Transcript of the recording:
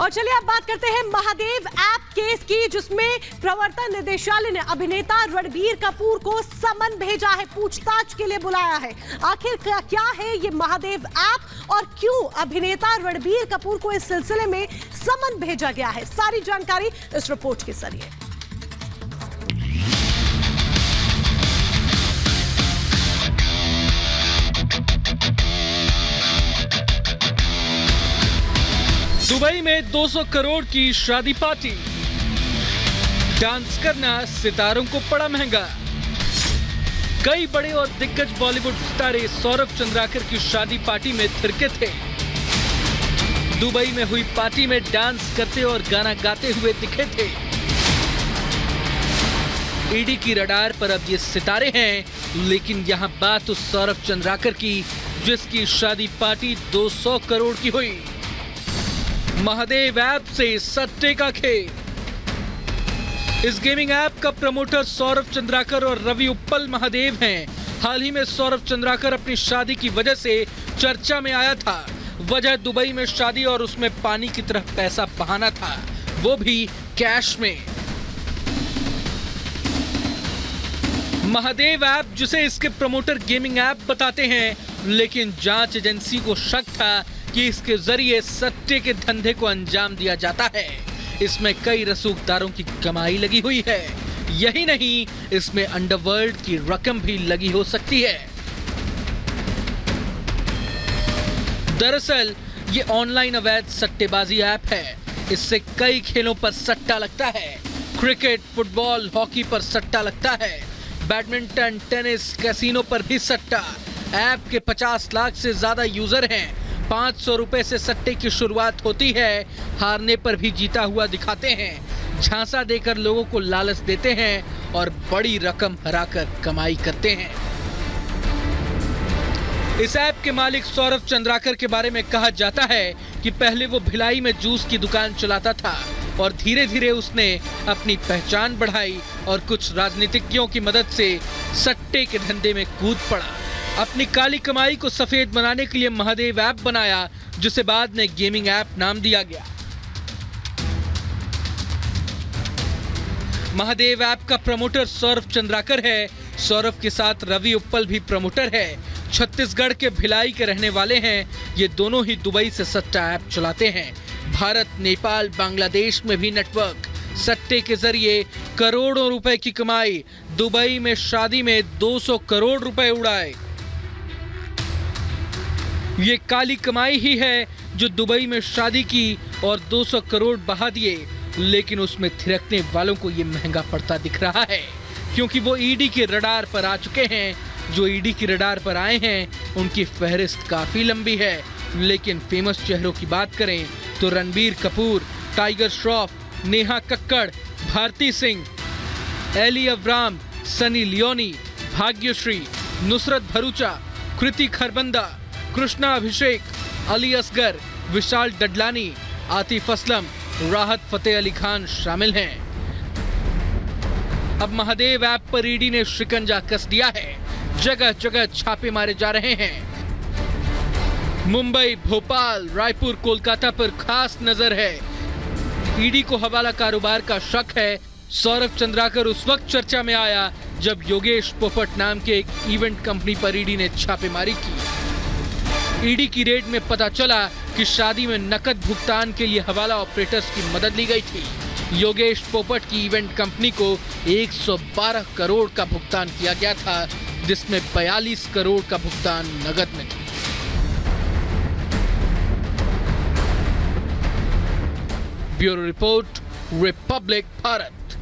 और चलिए अब बात करते हैं महादेव ऐप केस की, जिसमें प्रवर्तन निदेशालय ने अभिनेता रणबीर कपूर को समन भेजा है, पूछताछ के लिए बुलाया है। आखिर क्या है ये महादेव ऐप और क्यों अभिनेता रणबीर कपूर को इस सिलसिले में समन भेजा गया है, सारी जानकारी इस रिपोर्ट के जरिए। दुबई में 200 करोड़ की शादी पार्टी, डांस करना सितारों को पड़ा महंगा। कई बड़े और दिग्गज बॉलीवुड सितारे सौरभ चंद्राकर की शादी पार्टी में थिरके थे। दुबई में हुई पार्टी में डांस करते और गाना गाते हुए दिखे थे। ईडी की रडार पर अब ये सितारे हैं, लेकिन यहाँ बात उस सौरभ चंद्राकर की जिसकी शादी पार्टी 200 करोड़ की हुई। महादेव ऐप से सट्टे का खेल। इस गेमिंग ऐप का प्रमोटर सौरभ चंद्राकर और रवि उप्पल महादेव हैं। हाल ही में सौरभ चंद्राकर अपनी शादी की वजह से चर्चा में आया था। वजह दुबई में शादी और उसमें पानी की तरह पैसा बहाना था, वो भी कैश में। महादेव ऐप, जिसे इसके प्रमोटर गेमिंग ऐप बताते हैं, लेकिन जांच एजेंसी को शक था कि इसके जरिए सट्टे के धंधे को अंजाम दिया जाता है। इसमें कई रसूखदारों की कमाई लगी हुई है। यही नहीं, इसमें अंडरवर्ल्ड की रकम भी लगी हो सकती है। दरअसल ये ऑनलाइन अवैध सट्टेबाजी ऐप है। इससे कई खेलों पर सट्टा लगता है। क्रिकेट, फुटबॉल, हॉकी पर सट्टा लगता है। बैडमिंटन, टेनिस, कैसीनो पर भी सट्टा। ऐप के 50 लाख से ज्यादा यूजर हैं। 500 रुपए से सट्टे की शुरुआत होती है। हारने पर भी जीता हुआ दिखाते हैं। झांसा देकर लोगों को लालच देते हैं और बड़ी रकम हराकर कमाई करते हैं। इस ऐप के मालिक सौरभ चंद्राकर के बारे में कहा जाता है कि पहले वो भिलाई में जूस की दुकान चलाता था और धीरे धीरे उसने अपनी पहचान बढ़ाई और कुछ राजनीतिज्ञों की मदद से सट्टे के धंधे में कूद पड़ा। अपनी काली कमाई को सफेद बनाने के लिए महादेव ऐप बनाया, जिसे बाद में गेमिंग ऐप नाम दिया गया। महादेव ऐप का प्रमोटर सौरभ चंद्राकर है। सौरभ के साथ रवि उप्पल भी प्रमोटर है। छत्तीसगढ़ के भिलाई के रहने वाले हैं। ये दोनों ही दुबई से सट्टा ऐप चलाते हैं। भारत, नेपाल, बांग्लादेश में भी नेटवर्क। सट्टे के जरिए करोड़ों रुपए की कमाई। दुबई में शादी में 200 करोड़ रुपए उड़ाए। ये काली कमाई ही है जो दुबई में शादी की और 200 करोड़ बहा दिए, लेकिन उसमें थिरकने वालों को ये महंगा पड़ता दिख रहा है, क्योंकि वो ईडी के रडार पर आ चुके हैं। जो ईडी की रडार पर आए हैं उनकी फहरिस्त काफी लंबी है, लेकिन फेमस चेहरों की बात करें तो रणबीर कपूर, टाइगर श्रॉफ, नेहा कक्कड़, भारती सिंह, एली अब्राम, सनी लियोनी, भाग्यश्री, नुसरत भरूचा, कृति खरबंदा, कृष्णा अभिषेक, अली असगर, विशाल डडलानी, आतिफ असलम, राहत फतेह अली खान शामिल हैं। अब महादेव ऐप पर ईडी ने शिकंजा कस दिया है। जगह जगह छापे मारे जा रहे हैं। मुंबई, भोपाल, रायपुर, कोलकाता पर खास नजर है। ईडी को हवाला कारोबार का शक है। सौरभ चंद्राकर उस वक्त चर्चा में आया जब योगेश पोपट नाम के एक इवेंट कंपनी पर ईडी ने छापेमारी की। ईडी की रेड में पता चला कि शादी में नकद भुगतान के लिए हवाला ऑपरेटर्स की मदद ली गई थी। योगेश पोपट की इवेंट कंपनी को 112 करोड़ का भुगतान किया गया था, जिसमें 42 करोड़ का भुगतान नकद में था। Bureau report, Republic Bharat.